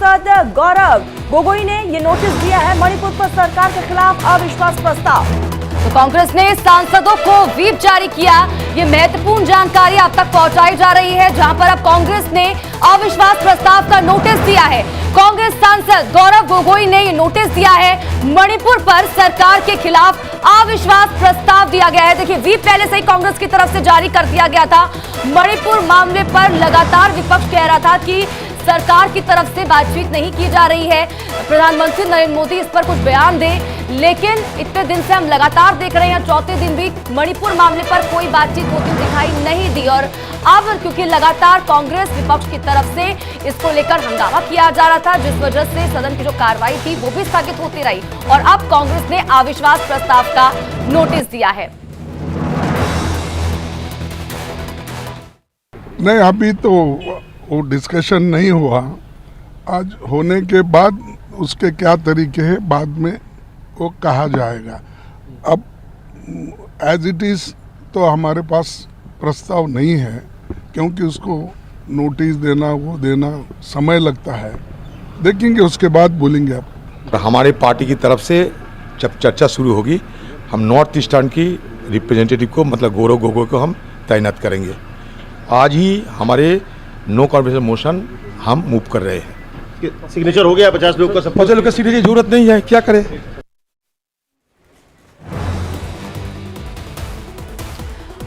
सांसद गौरव गोगोई ने ये नोटिस दिया है मणिपुर पर सरकार के खिलाफ अविश्वास प्रस्ताव। तो कांग्रेस ने सांसदों को व्हिप जारी किया। ये महत्वपूर्ण जानकारी आप तक पहुंचाई जा रही है, जहां पर अब कांग्रेस ने अविश्वास प्रस्ताव का नोटिस दिया है। कांग्रेस सांसद गौरव गोगोई ने ये नोटिस दिया है, मणिपुर पर सरकार के खिलाफ अविश्वास प्रस्ताव दिया गया है। देखिए, व्हिप पहले से ही कांग्रेस की तरफ से जारी कर दिया गया था। मणिपुर मामले पर लगातार विपक्ष कह रहा था कि सरकार की तरफ से बातचीत नहीं की जा रही है, प्रधानमंत्री नरेंद्र मोदी इस पर कुछ बयान दे, लेकिन इतने दिन से हम लगातार देख रहे हैं, चौथे दिन भी मणिपुर मामले पर कोई बातचीत होती दिखाई नहीं दी। और अब क्योंकि लगातार कांग्रेस विपक्ष की तरफ से इसको लेकर हंगामा किया जा रहा था, जिस वजह से सदन की जो कार्रवाई थी वो भी स्थगित होती रही और अब कांग्रेस ने अविश्वास प्रस्ताव का नोटिस दिया है। नहीं, अभी तो वो डिस्कशन नहीं हुआ। आज होने के बाद उसके क्या तरीके हैं बाद में वो कहा जाएगा। अब एज इट इज़ तो हमारे पास प्रस्ताव नहीं है, क्योंकि उसको नोटिस देना वो देना समय लगता है। देखेंगे, उसके बाद बोलेंगे। आप हमारे पार्टी की तरफ से जब चर्चा शुरू होगी, हम नॉर्थ ईस्टर्न की रिप्रेजेंटेटिव को मतलब गौरव गोगोई को हम तैनात करेंगे। आज ही हमारे नो कॉन्फिडेंस मोशन हम मूव कर रहे हैं। सिग्नेचर हो गया 50 लोग का, 50 लोग का सिग्नेचर की जरूरत नहीं है, क्या करें।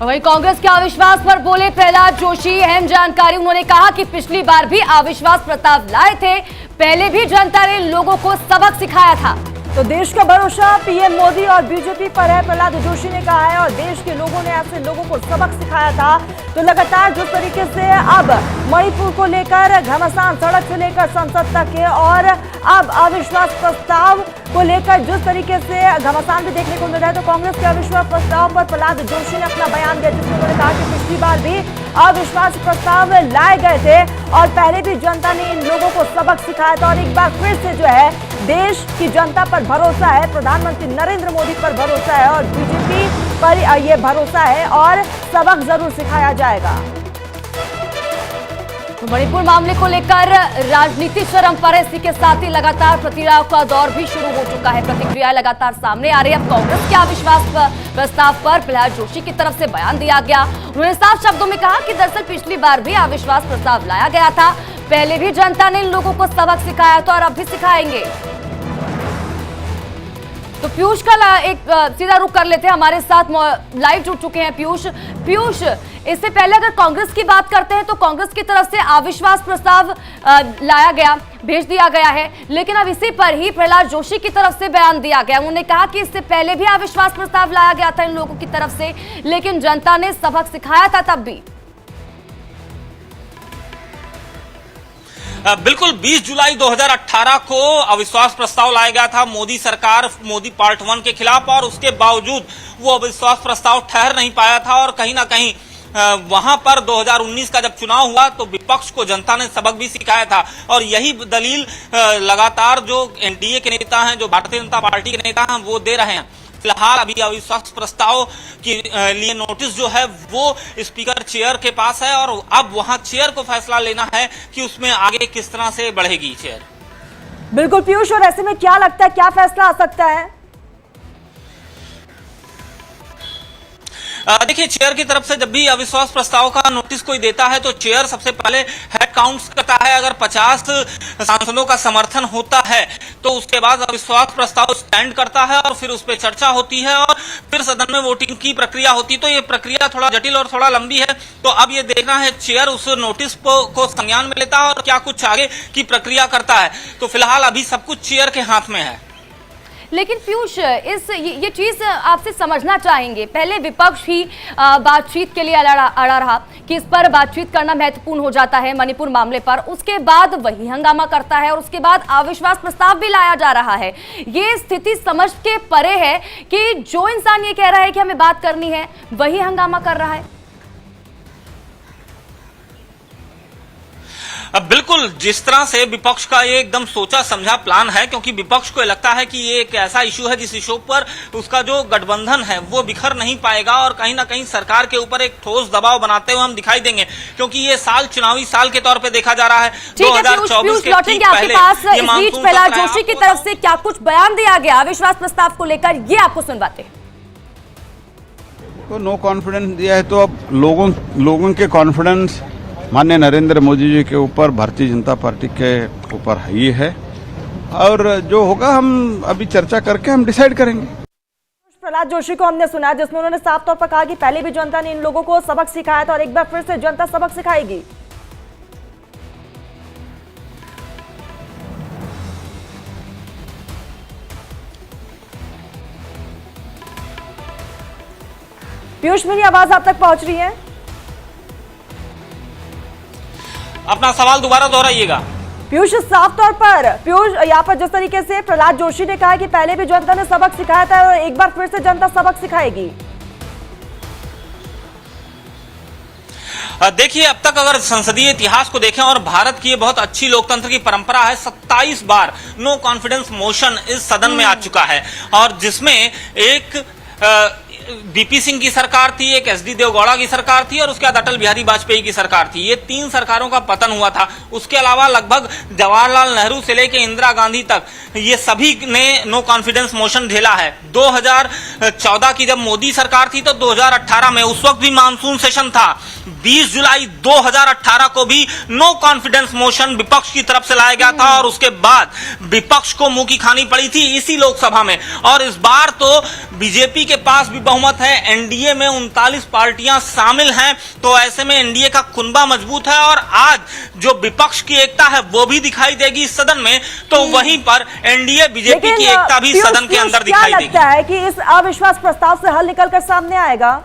वहीं कांग्रेस के अविश्वास पर बोले प्रहलाद जोशी, अहम जानकारी। उन्होंने कहा कि पिछली बार भी अविश्वास प्रस्ताव लाए थे, पहले भी जनता ने लोगों को सबक सिखाया था। तो देश का भरोसा पीएम मोदी और बीजेपी पर है, प्रहलाद जोशी ने कहा है, और देश के लोगों ने ऐसे लोगों को सबक सिखाया था। तो लगातार जिस तरीके से अब मणिपुर को लेकर घमासान सड़क से लेकर संसद तक है, और अब अविश्वास प्रस्ताव को लेकर जिस तरीके से घमासान भी देखने को मिल रहा है, तो कांग्रेस के अविश्वास प्रस्ताव पर प्रहलाद जोशी ने अपना बयान दिया, जिसमें उन्होंने कहा कि पिछली बार भी अविश्वास प्रस्ताव लाए गए थे और पहले भी जनता ने इन लोगों को सबक सिखाया था। और एक बार फिर से जो है देश की जनता पर भरोसा है, प्रधानमंत्री नरेंद्र मोदी पर भरोसा है और बीजेपी पर यह भरोसा है और सबक जरूर सिखाया जाएगा। मणिपुर मामले को लेकर राजनीति चरम पर है, इसी के साथ ही लगातार प्रतिक्रियाओं का दौर भी शुरू हो चुका है। प्रतिक्रिया लगातार सामने आ रही है। अब कांग्रेस के अविश्वास प्रस्ताव पर प्रहलाद जोशी की तरफ से बयान दिया गया। उन्होंने साफ शब्दों में कहा कि दरअसल पिछली बार भी अविश्वास प्रस्ताव लाया गया था, पहले भी जनता ने इन लोगों को सबक सिखाया था और अब भी सिखाएंगे। तो पीयूष का एक सीधा रुख कर लेते हैं, हमारे साथ लाइव जुड़ चुके हैं पीयूष, इससे पहले अगर कांग्रेस की बात करते हैं तो कांग्रेस की तरफ से अविश्वास प्रस्ताव लाया गया, भेज दिया गया है, लेकिन अब इसी पर ही प्रहलाद जोशी की तरफ से बयान दिया गया। उन्होंने कहा कि इससे पहले भी अविश्वास प्रस्ताव लाया गया था इन लोगों की तरफ से, लेकिन जनता ने सबक सिखाया था तब भी। बिल्कुल 20 जुलाई 2018 को अविश्वास प्रस्ताव लाया गया था मोदी सरकार, मोदी पार्ट 1 के खिलाफ, और उसके बावजूद वो अविश्वास प्रस्ताव ठहर नहीं पाया था। और कहीं ना कहीं वहां पर 2019 का जब चुनाव हुआ तो विपक्ष को जनता ने सबक भी सिखाया था। और यही दलील लगातार जो एनडीए के नेता हैं, जो भारतीय जनता पार्टी के नेता हैं, वो दे रहे हैं। फिलहाल अभी अविश्वास प्रस्ताव के लिए नोटिस जो है वो स्पीकर चेयर के पास है और अब वहां चेयर को फैसला लेना है कि उसमें आगे किस तरह से बढ़ेगी चेयर। बिल्कुल पीयूष, और ऐसे में क्या लगता है क्या फैसला आ सकता है? देखिए, चेयर की तरफ से जब भी अविश्वास प्रस्ताव का नोटिस कोई देता है तो चेयर सबसे पहले हेड काउंट करता है। अगर 50 सांसदों का समर्थन होता है तो उसके बाद अविश्वास प्रस्ताव स्टैंड करता है और फिर उस पर चर्चा होती है और फिर सदन में वोटिंग की प्रक्रिया होती है। तो ये प्रक्रिया थोड़ा जटिल और थोड़ा लंबी है। तो अब ये देखना है चेयर उस नोटिस को संज्ञान में लेता है और क्या कुछ आगे की प्रक्रिया करता है। तो फिलहाल अभी सब कुछ चेयर के हाथ में है। लेकिन पीयूष, ये चीज आपसे समझना चाहेंगे, पहले विपक्ष ही बातचीत के लिए अड़ा रहा कि इस पर बातचीत करना महत्वपूर्ण हो जाता है मणिपुर मामले पर, उसके बाद वही हंगामा करता है और उसके बाद अविश्वास प्रस्ताव भी लाया जा रहा है। ये स्थिति समझ के परे है कि जो इंसान ये कह रहा है कि हमें बात करनी है वही हंगामा कर रहा है। अब बिल्कुल जिस तरह से विपक्ष का ये एकदम सोचा समझा प्लान है, क्योंकि विपक्ष को लगता है कि ये एक ऐसा इशू है जिस इशू पर उसका जो गठबंधन है वो बिखर नहीं पाएगा और कहीं ना कहीं सरकार के ऊपर एक ठोस दबाव बनाते हुए हम दिखाई देंगे, क्योंकि ये साल चुनावी साल के तौर पे देखा जा रहा है। 2024 के ठीक पहले ये मानसून प्रहलाद जोशी की तरफ से क्या कुछ बयान दिया गया अविश्वास प्रस्ताव को लेकर, ये आपको सुनवाते हैं। तो नो कॉन्फिडेंस दिया है तो अब लोगों के कॉन्फिडेंस माननीय नरेंद्र मोदी जी के ऊपर, भारतीय जनता पार्टी के ऊपर ही है और जो होगा हम अभी चर्चा करके हम डिसाइड करेंगे। प्रहलाद जोशी को हमने सुना जिसमें उन्होंने साफ तौर पर कहा कि पहले भी जनता ने इन लोगों को सबक सिखाया था और एक बार फिर से जनता सबक सिखाएगी। पीयूष, मेरी आवाज आप तक पहुंच रही है? अपना सवाल दोबारा दोहराइएगा। पीयूष, साफ तौर पर यहाँ पर जिस तरीके से प्रहलाद जोशी ने कहा कि पहले भी जनता ने सबक सिखाया था और एक बार फिर से जनता सबक सिखाएगी। देखिए, अब तक अगर संसदीय इतिहास को देखें और भारत की ये बहुत अच्छी लोकतंत्र की परंपरा है, 27 बार नो कॉन्फिडेंस मोशन इस सदन में आ चुका है और जिसमें एक बीपी सिंह की सरकार थी, एक एसडी देवगौड़ा की सरकार थी और उसके बाद अटल बिहारी वाजपेयी की सरकार थी। ये 3 सरकारों का पतन हुआ था। उसके अलावा लगभग जवाहरलाल नेहरू से लेकर इंदिरा गांधी तक ये सभी ने नो कॉन्फिडेंस मोशन झेला है। 2014 की जब मोदी सरकार थी तो 2018 में, उस वक्त भी मानसून सेशन था, 20 जुलाई 2018 को भी नो कॉन्फिडेंस मोशन विपक्ष की तरफ से लाया गया था और उसके बाद विपक्ष को मुंह की खानी पड़ी थी इसी लोकसभा में। और इस बार तो बीजेपी के पास भी बहुमत है, एनडीए में 39 पार्टियां शामिल हैं, तो ऐसे में एनडीए का कुनबा मजबूत है और आज जो विपक्ष की एकता है वो भी दिखाई देगी इस सदन में, तो वहीं पर एनडीए बीजेपी की एकता भी सदन के अंदर दिखाई देगी। क्या लगता है कि इस अविश्वास प्रस्ताव से हल निकलकर सामने आएगा?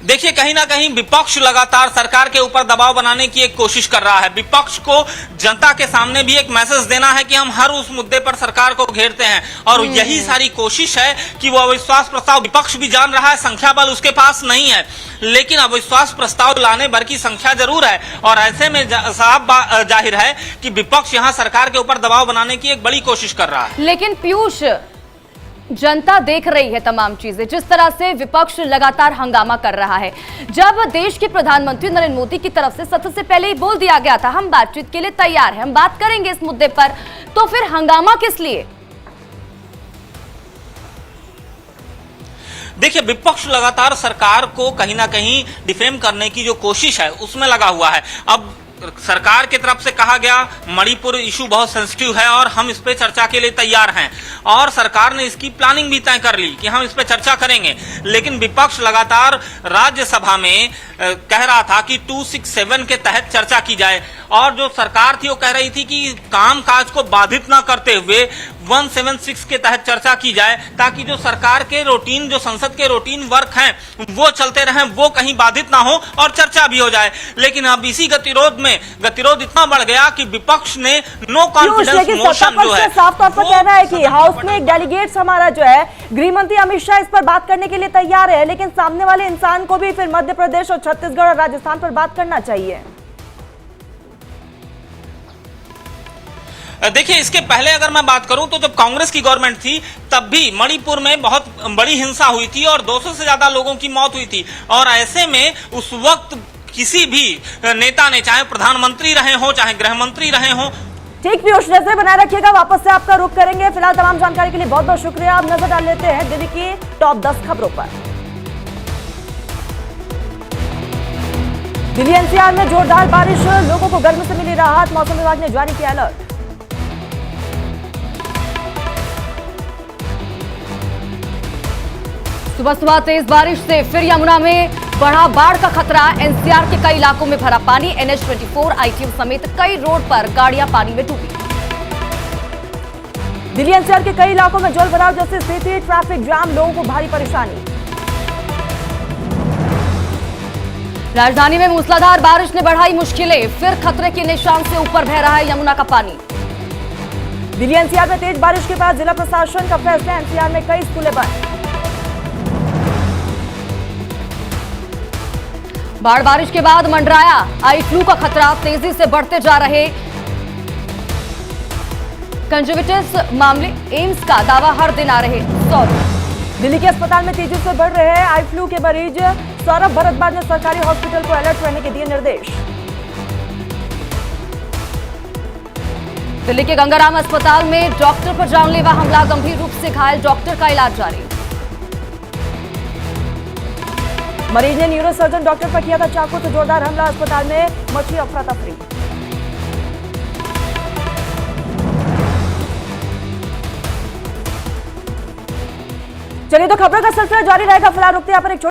देखिए, कहीं ना कहीं विपक्ष लगातार सरकार के ऊपर दबाव बनाने की एक कोशिश कर रहा है। विपक्ष को जनता के सामने भी एक मैसेज देना है कि हम हर उस मुद्दे पर सरकार को घेरते हैं और यही सारी कोशिश है कि वो अविश्वास प्रस्ताव, विपक्ष भी जान रहा है संख्या बल उसके पास नहीं है, लेकिन अविश्वास प्रस्ताव लाने भर की संख्या जरूर है और ऐसे में साफ जाहिर है कि विपक्ष यहाँ सरकार के ऊपर दबाव बनाने की एक बड़ी कोशिश कर रहा है। लेकिन पीयूष, जनता देख रही है तमाम चीजें, जिस तरह से विपक्ष लगातार हंगामा कर रहा है। जब देश के प्रधानमंत्री नरेंद्र मोदी की तरफ से सत्र से पहले ही बोल दिया गया था हम बातचीत के लिए तैयार हैं, हम बात करेंगे इस मुद्दे पर, तो फिर हंगामा किस लिए? देखिए, विपक्ष लगातार सरकार को कहीं ना कहीं डिफेम करने की जो कोशिश है उसमें लगा हुआ है। अब सरकार की तरफ से कहा गया मणिपुर इशू बहुत सेंसिटिव है और हम इस पे चर्चा के लिए तैयार हैं और सरकार ने इसकी प्लानिंग भी तय कर ली कि हम इस पे चर्चा करेंगे, लेकिन विपक्ष लगातार राज्यसभा में कह रहा था कि 267 के तहत चर्चा की जाए और जो सरकार थी वो कह रही थी कि कामकाज को बाधित न करते हुए 176 के तहत चर्चा की जाए ताकि जो सरकार के रूटीन, जो संसद के रूटीन वर्क हैं वो चलते रहें, वो कहीं बाधित ना हो और चर्चा भी हो जाए। लेकिन अब इसी गतिरोध इतना बढ़ गया कि विपक्ष ने नो कॉन्फिडेंस मोशन जो है साफ तौर पर कहना है कि हाउस में एक डेलीगेट्स हमारा जो है गृह मंत्री अमित शाह इस पर बात करने के लिए तैयार है, लेकिन सामने वाले इंसान को भी फिर मध्य प्रदेश और छत्तीसगढ़ और राजस्थान पर बात करना चाहिए। देखिए, इसके पहले अगर मैं बात करूं तो जब कांग्रेस की गवर्नमेंट थी तब भी मणिपुर में बहुत बड़ी हिंसा हुई थी और 200 से ज्यादा लोगों की मौत हुई थी और ऐसे में उस वक्त किसी भी नेता ने, चाहे प्रधानमंत्री रहे हो चाहे गृह मंत्री रहे हो। ठीक, पीयूष, नजर बनाए रखिएगा, वापस से आपका रुख करेंगे। फिलहाल तमाम जानकारी के लिए बहुत बहुत शुक्रिया। आप नजर डाल लेते हैं दिल्ली की टॉप 10 खबरों पर। दिल्ली एनसीआर में जोरदार बारिश, लोगों को गर्मी से मिली राहत, मौसम विभाग ने जारी किया अलर्ट। सुबह सुबह तेज बारिश से फिर यमुना में बढ़ा बाढ़ का खतरा, एनसीआर के कई इलाकों में भरा पानी, NH24, ITO समेत कई रोड पर गाड़ियां पानी में डूबी। दिल्ली एनसीआर के कई इलाकों में जल भराव जैसी स्थिति, ट्रैफिक जाम, लोगों को भारी परेशानी। राजधानी में मूसलाधार बारिश ने बढ़ाई मुश्किलें, फिर खतरे के निशान से ऊपर बह रहा है यमुना का पानी। दिल्ली एनसीआर में तेज बारिश के बाद जिला प्रशासन का फैसला, एनसीआर में कई स्कूलें बंद। बाढ़ बारिश के बाद मंडराया आई फ्लू का खतरा, तेजी से बढ़ते जा रहे कंजक्टिविटिस मामले, एम्स का दावा हर दिन आ रहे 100। दिल्ली के अस्पताल में तेजी से बढ़ रहे हैं आई फ्लू के मरीज। सौरभ भरद्वाज ने सरकारी हॉस्पिटल को अलर्ट रहने के दिए निर्देश। दिल्ली के गंगाराम अस्पताल में डॉक्टर पर जानलेवा हमला, गंभीर रूप से घायल डॉक्टर का इलाज जारी। मरीज ने न्यूरोसर्जन डॉक्टर पर किया था चाकू से जोरदार हमला, अस्पताल में मची अफरा तफरी। चलिए तो खबरों का सिलसिला जारी रहेगा, फिलहाल रुकते हैं यहाँ पर एक